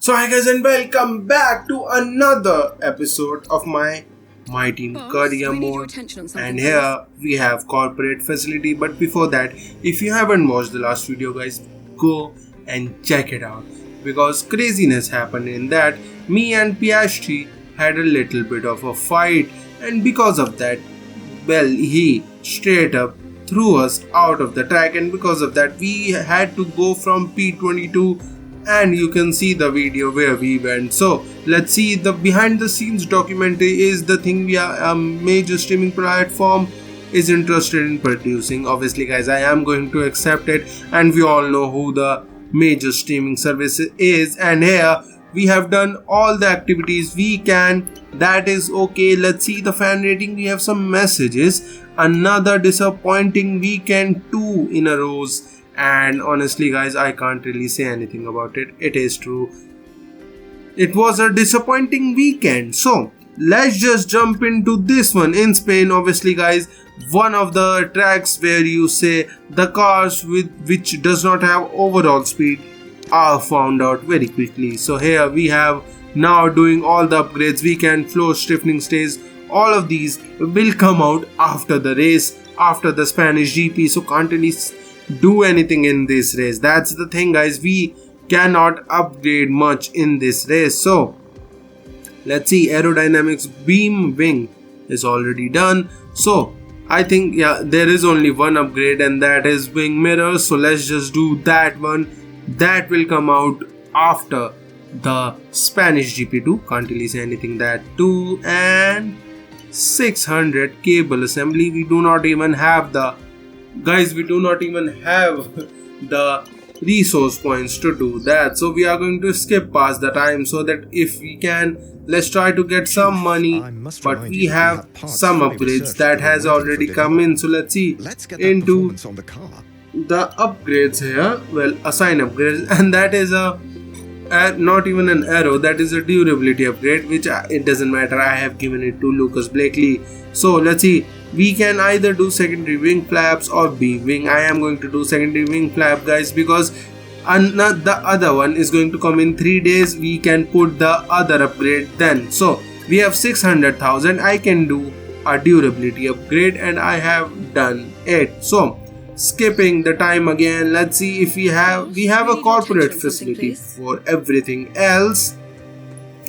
So hi guys and welcome back to another episode of my team career mode, and here we have corporate facility. But before that, if you haven't watched the last video guys, go and check it out because craziness happened in that. Me and Piastri had a little bit of a fight, and because of that, well, he straight up threw us out of the track, and because of that we had to go from P22, and you can see the video where we went. So let's see the behind the scenes documentary is the thing we are a major streaming platform is interested in producing. Obviously guys, I am going to accept it, and we all know who the major streaming service is, and here we have done all the activities we can. That is okay. Let's see the fan rating. We have some messages. Another disappointing weekend, 2 in a row. And honestly guys, I can't really say anything about it. It is true, it was a disappointing weekend. So let's just jump into this one. In Spain, obviously guys, one of the tracks where you say the cars which does not have overall speed are found out very quickly. So here we have now doing all the upgrades. We can floor stiffening stays, all of these will come out after the race, after the Spanish GP, so can't really do anything in this race. That's the thing guys, we cannot upgrade much in this race. So let's see, aerodynamics beam wing is already done. So I think there is only one upgrade, and that is wing mirrors. So let's just do that one. That will come out after the Spanish GP2. Can't really say anything. That too. And 600 cable assembly. We do not even have the resource points to do that, so we are going to skip past the time so that if we can, let's try to get some money. But we have some upgrades that has already come in. So let's see into the upgrades here. Well, assign upgrades, and that is not even an arrow, that is a durability upgrade, which it doesn't matter, I have given it to Lucas Blakely. So let's see, we can either do secondary wing flaps or B wing. I am going to do secondary wing flap guys, because the other one is going to come in 3 days. We can put the other upgrade then. So we have 600,000. I can do a durability upgrade, and I have done it. So skipping the time again, let's see if we have a corporate facility for everything else.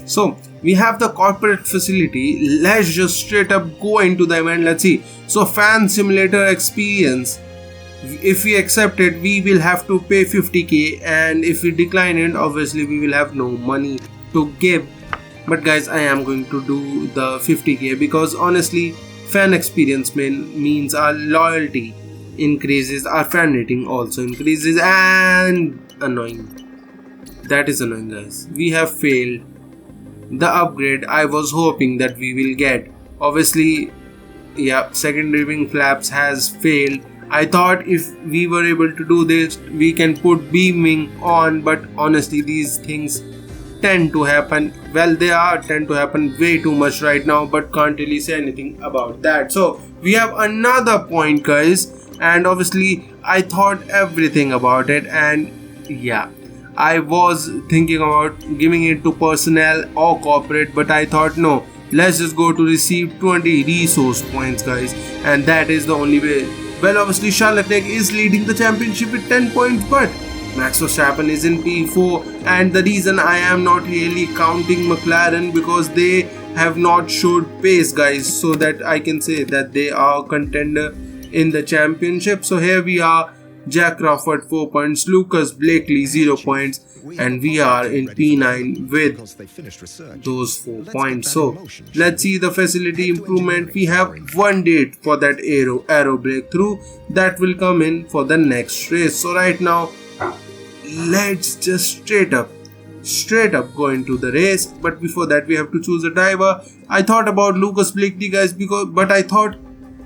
So we have the corporate facility. Let's just straight up go into the event. Let's see. So fan simulator experience, if we accept it, we will have to pay 50k, and if we decline it, obviously we will have no money to give. But guys, I am going to do the 50k because honestly fan experience means our loyalty increases, our fan rating also increases, and annoying. That is annoying guys. We have failed the upgrade I was hoping that we will get. Obviously, secondary wing flaps has failed. I thought if we were able to do this, we can put beaming on, but honestly these things tend to happen. Well, tend to happen way too much right now, but can't really say anything about that. So we have another point guys, and obviously I thought everything about it, and I was thinking about giving it to personnel or corporate, but I thought no, let's just go to receive 20 resource points guys, and that is the only way. Well, obviously Charles Leclerc is leading the championship with 10 points, but Max Verstappen is in P4, and the reason I am not really counting McLaren because they have not showed pace guys, so that I can say that they are contender in the championship. So here we are, Jack Crawford 4 points, Lucas Blakely 0 points, and we are in P9 with those 4 points. So let's see the facility improvement. We have one date for that arrow breakthrough that will come in for the next race. So right now let's just straight up go into the race. But before that we have to choose a driver. I thought about Lucas Blakely guys, but I thought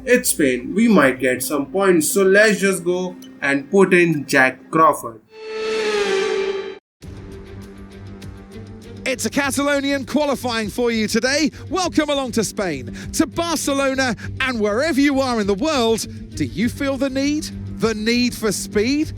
it's Spain, we might get some points, so let's just go and put in Jack Crawford. It's a Catalonian qualifying for you today. Welcome along to Spain, to Barcelona, and wherever you are in the world. Do you feel the need for speed?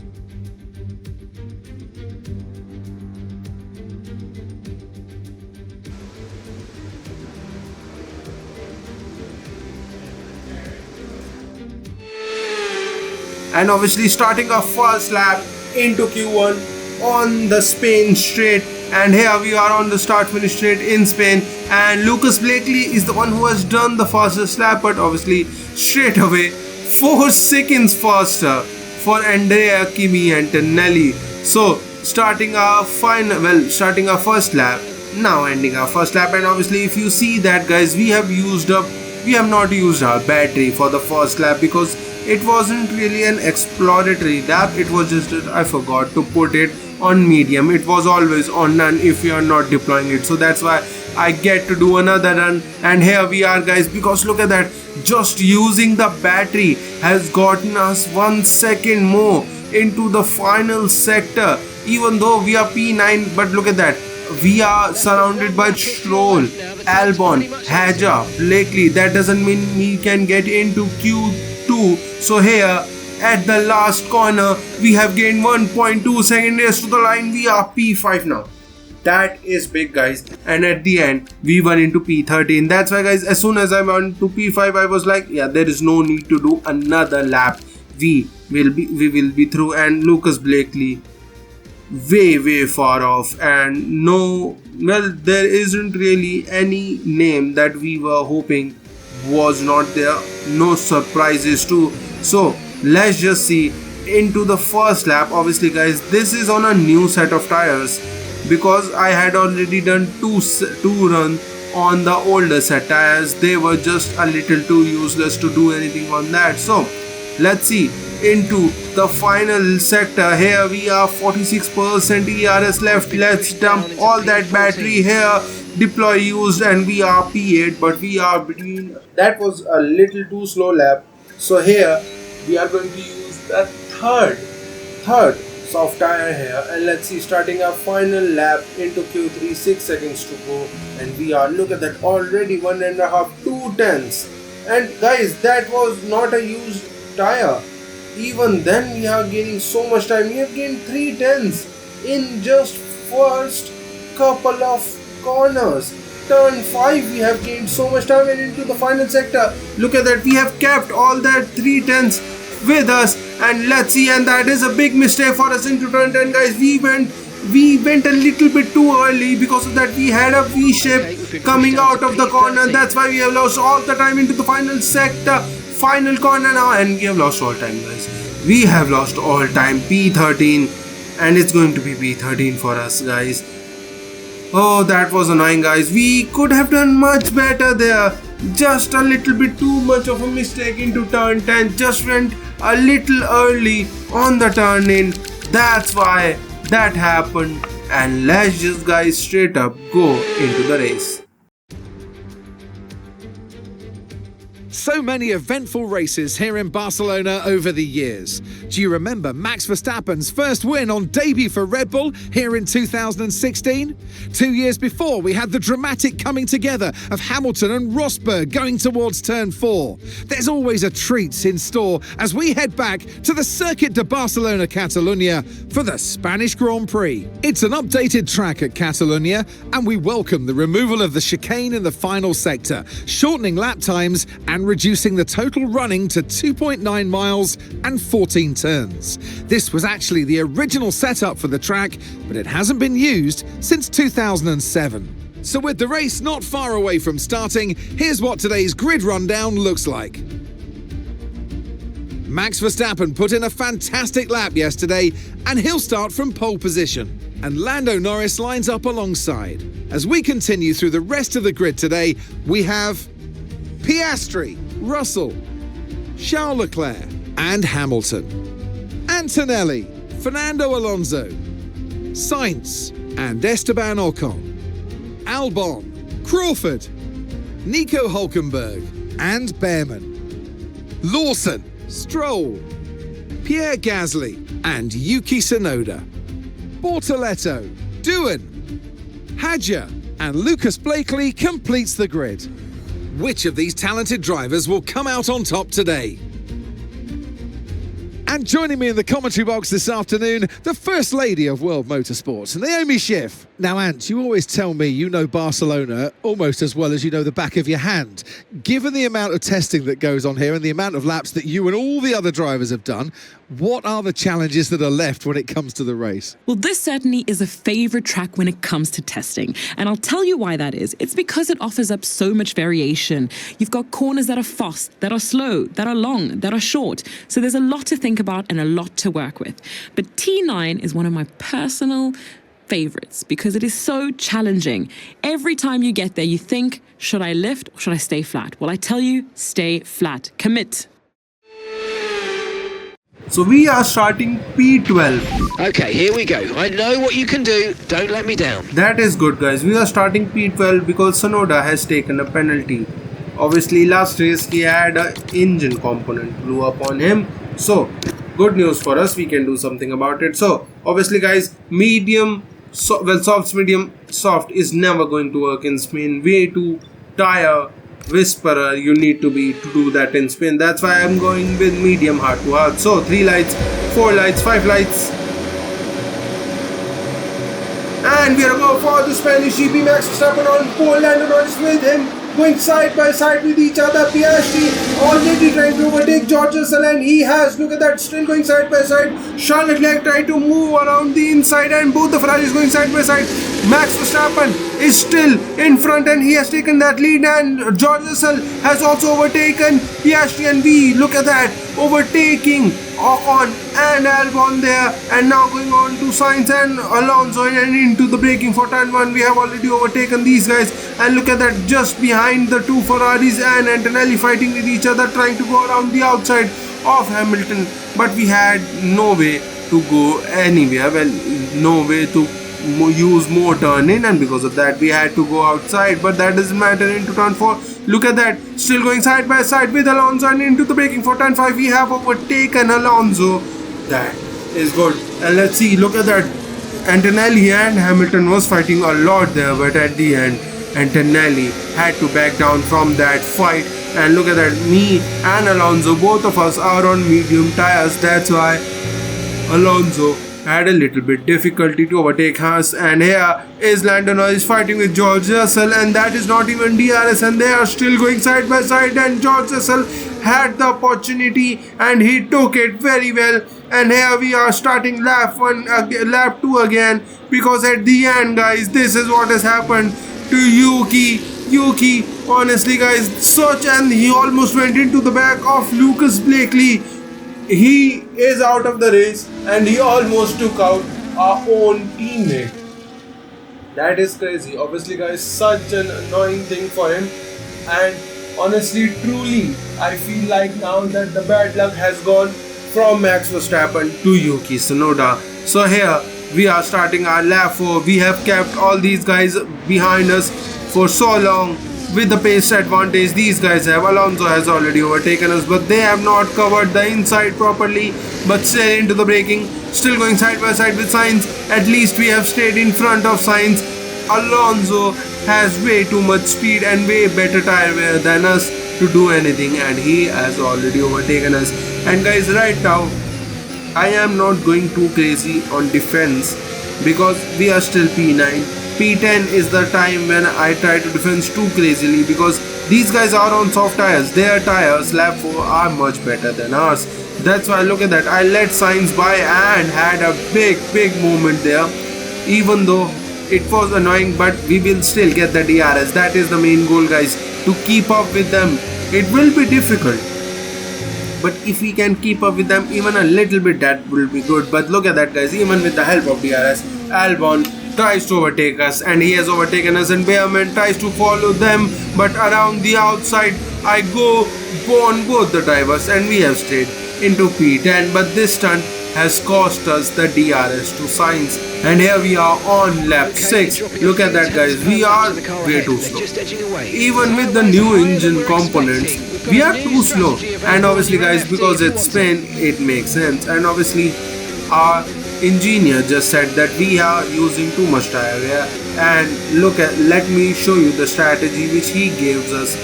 and obviously starting our first lap into Q1 on the Spain straight. And here we are on the start finish straight in Spain, and Lucas Blakely is the one who has done the fastest lap, but obviously straight away 4 seconds faster for Andrea, Kimi and Tonelli. So starting our first lap, now ending our first lap. And obviously if you see that, guys, we have not used our battery for the first lap because it wasn't really an exploratory lap. It was just that I forgot to put it on medium. It was always on none if you are not deploying it, so that's why I get to do another run. And here we are, guys, because look at that, just using the battery has gotten us 1 second more into the final sector, even though we are P9. But look at that, we are surrounded by Stroll, Albon, Hadjar, Blakely. That doesn't mean we can get into Q2. So here at the last corner we have gained 1.2 seconds to the line. We are P5 now. That is big, guys. And at the end we went into P13. That's why, guys, as soon as I went to P5 I was like, yeah, there is no need to do another lap. We will be through. And Lucas Blakely way far off, and there isn't really any name that we were hoping was not there. No surprises too. So let's just see into the first lap. Obviously, guys, this is on a new set of tires because I had already done two run on the older set tires. They were just a little too useless to do anything on that. So let's see into the final sector. Here we are, 46% ERS left. Let's dump all that battery here, deploy used, and we are P8, but we are between. That was a little too slow lap. So here we are going to use the third soft tire here, and let's see, starting our final lap into Q3, 6 seconds to go, and we are, look at that, already 1.5, 2 tenths. And guys, that was not a used tire. Even then we are gaining so much time. We have gained 3 tenths in just first couple of corners. Turn 5 we have gained so much time, and into the final sector, look at that, we have kept all that 3 tenths with us. And let's see, and that is a big mistake for us into turn 10, guys. We went a little bit too early. Because of that we had a V shape coming out of the corner. That's why we have lost all the time into the final sector, final corner now, and we have lost all time, guys. We have lost all time. P13, and it's going to be P13 for us, guys. Oh, that was annoying, guys. We could have done much better there. Just a little bit too much of a mistake into turn 10. Just went a little early on the turn in. That's why that happened. And let's just, guys, straight up go into the race. So many eventful races here in Barcelona over the years. Do you remember Max Verstappen's first win on debut for Red Bull here in 2016? 2 years before, we had the dramatic coming together of Hamilton and Rosberg going towards turn 4. There's always a treat in store as we head back to the Circuit de Barcelona Catalunya for the Spanish Grand Prix. It's an updated track at Catalunya, and we welcome the removal of the chicane in the final sector, shortening lap times and reducing the total running to 2.9 miles and 14 turns. This was actually the original setup for the track, but it hasn't been used since 2007. So with the race not far away from starting, here's what today's grid rundown looks like. Max Verstappen put in a fantastic lap yesterday, and he'll start from pole position. And Lando Norris lines up alongside. As we continue through the rest of the grid today, we have Piastri, Russell, Charles Leclerc and Hamilton, Antonelli, Fernando Alonso, Sainz and Esteban Ocon, Albon, Crawford, Nico Hulkenberg and Behrman, Lawson, Stroll, Pierre Gasly and Yuki Tsunoda, Bortoletto, Doohan, Hadjar and Lucas Blakely completes the grid. Which of these talented drivers will come out on top today? And joining me in the commentary box this afternoon, the First Lady of World Motorsports, Naomi Schiff. Now, Ant, you always tell me you know Barcelona almost as well as you know the back of your hand. Given the amount of testing that goes on here and the amount of laps that you and all the other drivers have done, what are the challenges that are left when it comes to the race? Well, this certainly is a favourite track when it comes to testing. And I'll tell you why that is. It's because it offers up so much variation. You've got corners that are fast, that are slow, that are long, that are short. So there's a lot to think about and a lot to work with. But T9 is one of my personal favourites because it is so challenging. Every time you get there, you think, should I lift or should I stay flat? Well, I tell you, stay flat. Commit. So we are starting P12. Okay, here we go. I know what you can do. Don't let me down. That is good, guys. We are starting P12 because Sonoda has taken a penalty. Obviously, last race he had an engine component blew up on him. So, good news for us. We can do something about it. So, obviously, guys, medium, soft, medium, soft is never going to work in Spain. Way too tire whisperer you need to be to do that in Spain. That's why I'm going with medium hard to hard. So 3 lights, 4 lights, 5 lights, and we are going for the Spanish GP. Max Verstappen on pole, Lando Norris with him, going side by side with each other. Piastri already trying to overtake George Russell, and he has, look at that, still going side by side. Charles Leclerc trying to move around the inside, and both the Ferraris going side by side. Max Verstappen is still in front and he has taken that lead, and George Russell has also overtaken Piastri, and we look at that, overtaking Ocon and Albon there, and now going on to Sainz and Alonso and into the braking for turn 1. We have already overtaken these guys, and look at that, just behind the 2 Ferraris and Antonelli fighting with each other, trying to go around the outside of Hamilton, but we had no way to go anywhere, well, no way to use more turn in, and because of that we had to go outside, but that doesn't matter. Into turn 4, look at that, still going side by side with Alonso, and into the braking for turn 5 we have overtaken Alonso. That is good. And let's see, look at that, Antonelli and Hamilton was fighting a lot there, but at the end Antonelli had to back down from that fight, and look at that, me and Alonso, both of us are on medium tires. That's why Alonso had a little bit difficulty to overtake us, and here is Lando Norris fighting with George Russell, and that is not even DRS, and they are still going side by side, and George Russell had the opportunity and he took it very well. And here we are starting lap 2 again, because at the end, guys, this is what has happened to Yuki, honestly, guys, such, and he almost went into the back of Lucas Blakely. He is out of the race and he almost took out our own teammate. That is crazy. Obviously, guys, such an annoying thing for him, and honestly, truly, I feel like now that the bad luck has gone from Max Verstappen to Yuki Tsunoda. So here we are starting our lap 4. We have kept all these guys behind us for so long with the pace advantage these guys have. Alonso has already overtaken us, but they have not covered the inside properly, but still into the braking, still going side by side with Sainz. At least we have stayed in front of Sainz. Alonso has way too much speed and way better tire wear than us to do anything, and he has already overtaken us. And guys, right now I am not going too crazy on defense because we are still P9. P10 is the time when I try to defend too crazily, because these guys are on soft tires. Their tires lap 4 are much better than ours. That's why, look at that, I let Sainz by and had a big moment there. Even though it was annoying, but we will still get the DRS. That is the main goal, guys, to keep up with them. It will be difficult, but if we can keep up with them even a little bit, that will be good. But look at that, guys, even with the help of DRS, Albon tries to overtake us, and he has overtaken us, and Behrman tries to follow them, but around the outside I go on both the drivers, and we have stayed into P10. But this stunt has cost us the DRS to Sainz, and here we are on lap 6. Look at that, guys, we are way too slow. Even with the new engine components, we are too slow. And obviously, guys, because it's Spain, it makes sense. And obviously our engineer just said that we are using too much tire wear, and let me show you the strategy which he gives us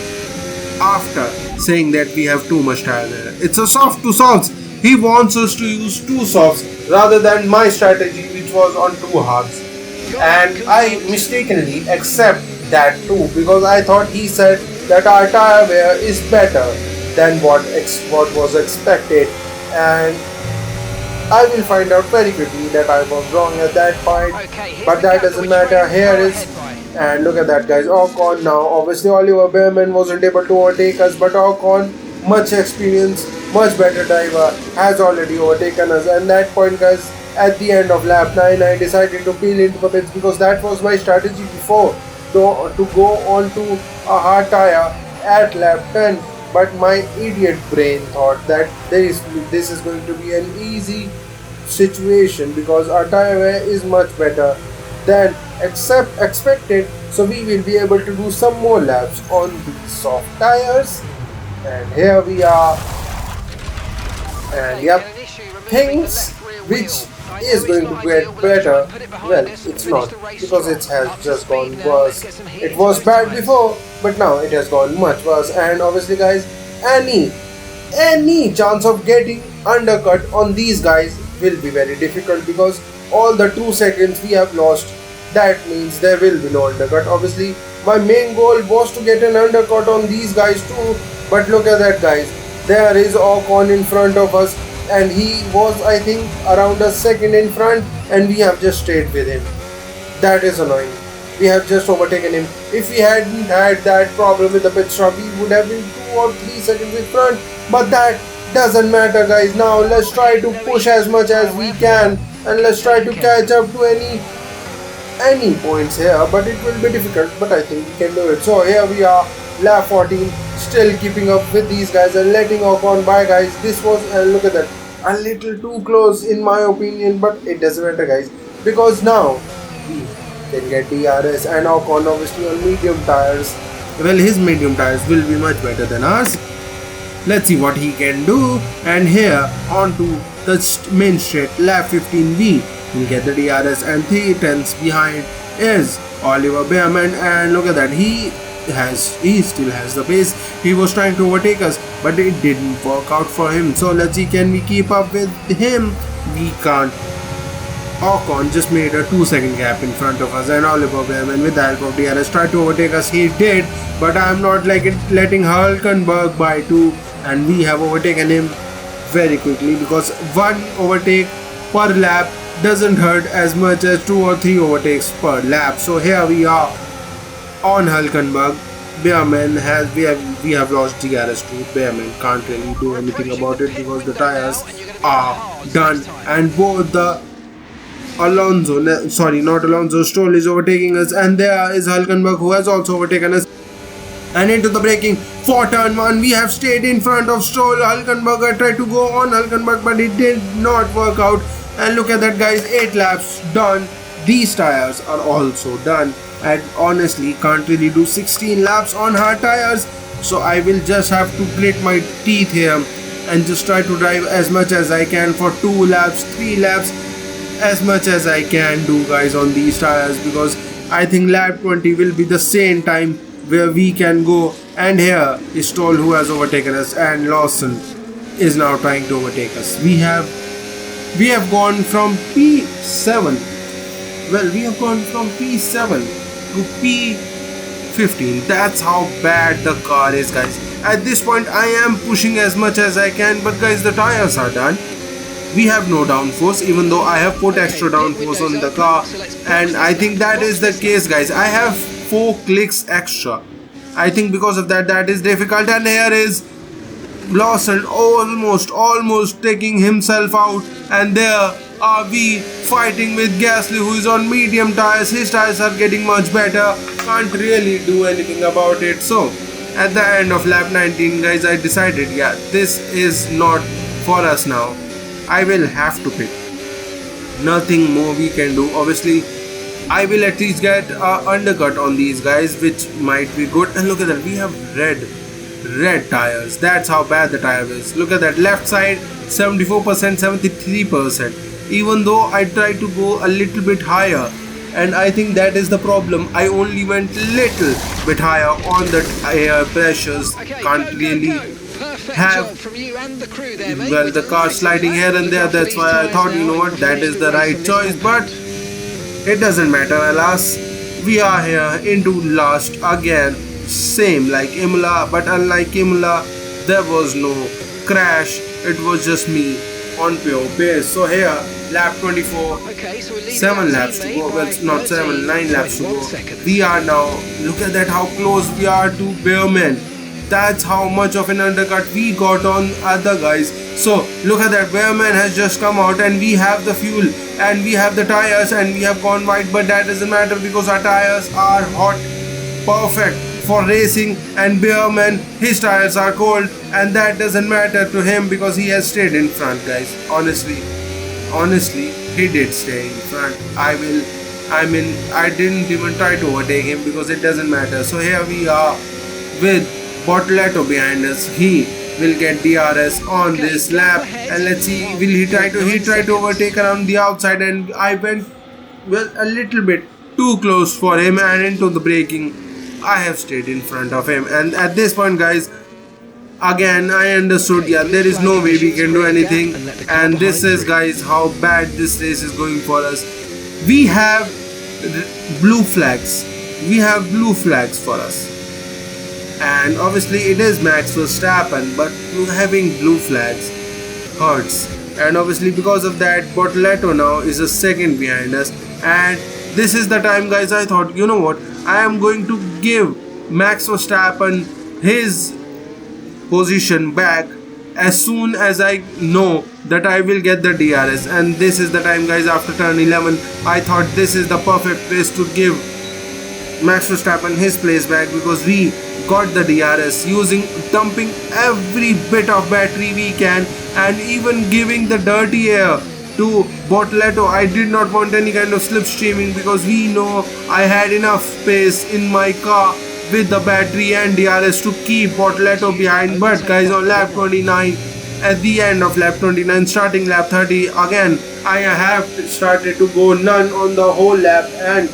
after saying that we have too much tire wear. It's a soft to softs. he wants us to use 2 softs rather than my strategy, which was on 2 hards. And I mistakenly accept that too, because I thought he said that our tire wear is better than what was expected, and I will find out very quickly that I was wrong at that point. But that doesn't matter. Here is, and look at that, guys. Ocon now. Obviously, Oliver Behrman wasn't able to overtake us, but Ocon, much experience, much better driver, has already overtaken us. And that point, guys, at the end of lap 9, I decided to peel into the pits because that was my strategy before, to go on to a hard tire at lap 10. But my idiot brain thought that this is going to be an easy situation because our tire wear is much better than expected, so we will be able to do some more laps on these soft tires. And here we are, and yep, things which is going to get better. Well, it's not, because it has just gone worse. It was bad before, but now it has gone much worse. And obviously, guys, any chance of getting undercut on these guys will be very difficult, because all the 2 seconds we have lost, that means there will be no undercut. Obviously, my main goal was to get an undercut on these guys too, but look at that, guys. There is Ocon in front of us, and he was, I think, around a second in front, and we have just stayed with him. That is annoying. We have just overtaken him. If we hadn't had that problem with the pit stop, we would have been 2 or 3 seconds in front. But that doesn't matter, guys. Now let's try to push as much as we can, and let's try to catch up to any points here. But it will be difficult, but I think we can do it. So here we are, lap 14, still keeping up with these guys and letting Ocon by, guys. This was, look at that, a little too close in my opinion, but it doesn't matter, guys, because now we can get DRS, and Ocon obviously on medium tires. Well, his medium tires will be much better than ours. Let's see what he can do. And here onto the main straight, lap 15, we will get the DRS, and 3 tenths behind is Oliver Behrman. And look at that, he still has the pace. He was trying to overtake us, but it didn't work out for him. So let's see, can we keep up with him? We can't. Ocon just made a 2-second gap in front of us, and Oliver Behrman, with the help of DRS, tried to overtake us. He did, but I'm not letting Hülkenberg by 2, and we have overtaken him very quickly, because 1 overtake per lap doesn't hurt as much as 2 or 3 overtakes per lap. So here we are on Hülkenberg. Behrman we have lost DRS to Behrman. Can't really do anything about it because the tires are done, and both the Stroll is overtaking us, and there is Hülkenberg, who has also overtaken us. And into the braking for turn 1, we have stayed in front of Stroll. Hülkenberg tried to go on Hülkenberg, but it did not work out. And look at that, guys, 8 laps done. These tires are also done, and honestly can't really do 16 laps on hard tires, so I will just have to grit my teeth here and just try to drive as much as I can for 2 laps, 3 laps, as much as I can do, guys, on these tires, because I think lap 20 will be the same time where we can go. And here is Stroll, who has overtaken us, and Lawson is now trying to overtake us. We have gone from P7. Well, we have gone from P7 to P15. That's how bad the car is, guys. At this point, I am pushing as much as I can, but guys, the tires are done. We have no downforce, even though I have put extra downforce on the car, and I think that is the case, guys. I have 4 clicks extra. I think because of that is difficult. And here is Lawson almost taking himself out, and there are we fighting with Gasly, who is on medium tires. His tires are getting much better. Can't really do anything about it. So at the end of lap 19, guys, I decided, yeah, this is not for us now. I will have to pit. Nothing more we can do. Obviously, I will at least get an undercut on these guys, which might be good. And look at that, we have red tires. That's how bad the tire is. Look at that, left side 74%, 73%. Even though I tried to go a little bit higher, and I think that is the problem. I only went little bit higher on the tire pressures. Can't really Perfect have job from you and the crew there, mate. well the car sliding here and there. That's why I thought, you know what, that is the right choice, but it doesn't matter, alas. We are here into last again, same like Imola, but unlike Imola, there was no crash. It was just me on pure pace. So here, lap 24, Okay, so we're leading 7 our laps to teammate go. by Well, not 7, 9 laps to 13.1 go. seconds. We are now, look at that, how close we are to Bearman. That's how much of an undercut we got on other guys. So look at that, Bearman has just come out and we have the fuel and we have the tires and we have gone wide, but that doesn't matter because our tires are hot, perfect for racing, and Bearman, his tires are cold, and that doesn't matter to him because he has stayed in front, guys. Honestly, he did stay in front. I didn't even try to overtake him because it doesn't matter. So here we are with Bortoleto behind us. He will get DRS on this lap, and let's see, will he try to overtake around the outside, and I went well a little bit too close for him, and into the braking I have stayed in front of him. And at this point, guys, again I understood, yeah, there is no way we can do anything, and this is, guys, how bad this race is going for us. We have blue flags for us, and obviously it is Max Verstappen, but having blue flags hurts, and obviously because of that Bortoleto now is a second behind us. And this is the time, guys, I thought, you know what, I am going to give Max Verstappen his position back as soon as I know that I will get the DRS. And this is the time, guys, after turn 11, I thought this is the perfect place to give Max Verstappen his place back, because we got the DRS dumping every bit of battery we can, and even giving the dirty air to Bortoleto. I did not want any kind of slipstreaming because we know I had enough space in my car with the battery and DRS to keep Bortoleto behind. But guys, on lap 29, at the end of lap 29, starting lap 30, again I have started to go none on the whole lap and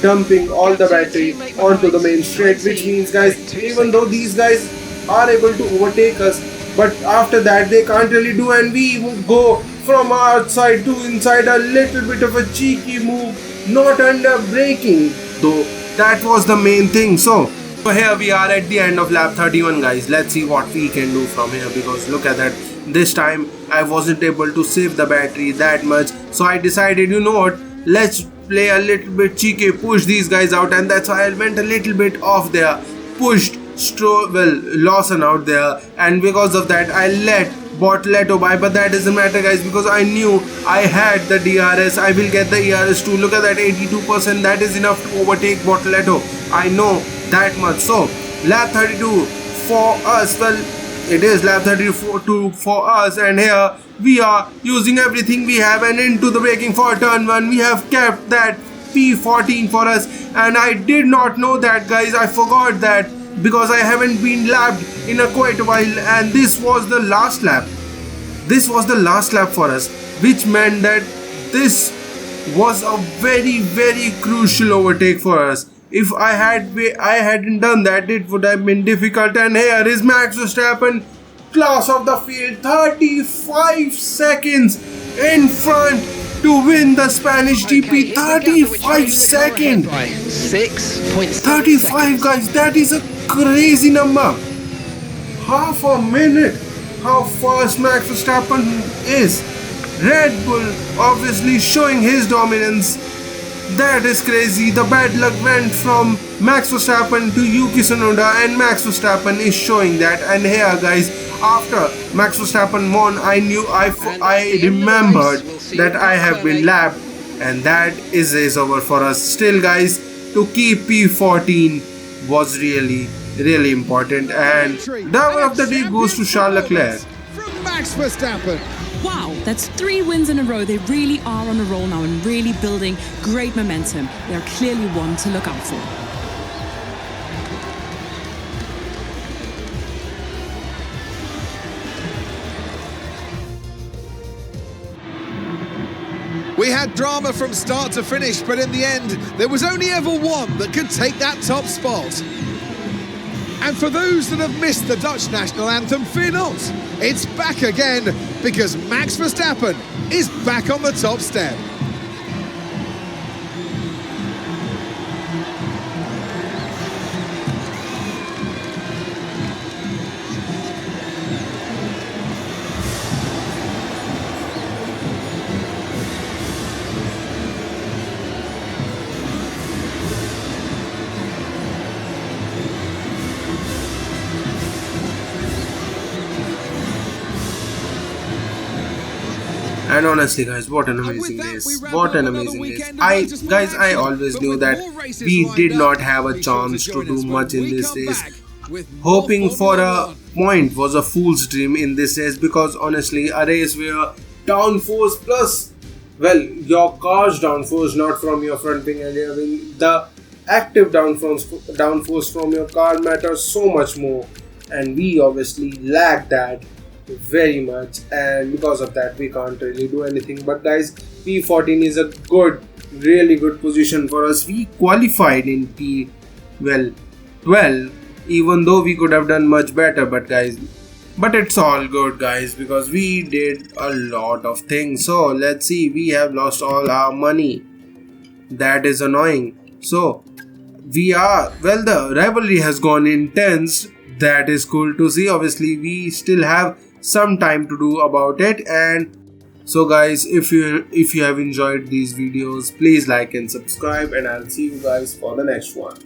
dumping all the battery onto the main straight, which means, guys, even though these guys are able to overtake us, but after that they can't really do, and we go from outside to inside, a little bit of a cheeky move, not under braking though. That was the main thing. So here we are at the end of lap 31, guys. Let's see what we can do from here, because look at that, this time I wasn't able to save the battery that much. So I decided, you know what, let's play a little bit cheeky, push these guys out, and that's why I went a little bit off there, pushed Lawson out there, and because of that I let Bortoleto by. But that doesn't matter, guys, because I knew I had the DRS. I will get the ERS too. Look at that, 82%. That is enough to overtake Bortoleto. I know that much. So lap 32 for us, well, it is lap 32 for us, and here we are using everything we have, and into the braking for turn 1 we have kept that P14 for us. And I did not know that, guys. I forgot that because I haven't been lapped in quite a while, and this was the last lap. This was the last lap for us, which meant that this was a very, very crucial overtake for us. If I hadn't done that, it would have been difficult. And here is Max Verstappen, class of the field, 35 seconds in front to win the Spanish GP. 35 seconds. 35, guys, that is a crazy number. Half a minute. How fast Max Verstappen is. Red Bull obviously showing his dominance. That is crazy. The bad luck went from Max Verstappen to Yuki Tsunoda, and Max Verstappen is showing that. And here, guys, after Max Verstappen won, I remembered that I have been lapped, and that is race over for us. Still, guys, to keep P14 was really, really important, and driver of the day goes to Charles Leclerc. From Max Verstappen. Wow, that's 3 wins in a row. They really are on a roll now and really building great momentum. They're clearly one to look out for. We had drama from start to finish, but in the end, there was only ever one that could take that top spot. And for those that have missed the Dutch national anthem, fear not, it's back again because Max Verstappen is back on the top step. And honestly guys, what an amazing race, what an amazing race. I always knew that we did not have a chance to do much in this race. Hoping for a point was a fool's dream in this race, because honestly a race where downforce plus, well, your car's downforce, not from your front wing and rear wing, the active downforce from your car matters so much more, and we obviously lack that very much, and because of that we can't really do anything. But guys, P14 is a good, really good position for us. We qualified in P12, even though we could have done much better, but it's all good guys, because we did a lot of things. So let's see, we have lost all our money, that is annoying. So we are, well, the rivalry has gone intense, that is cool to see. Obviously we still have some time to do about it. And so guys, if you have enjoyed these videos, please like and subscribe, and I'll see you guys for the next one.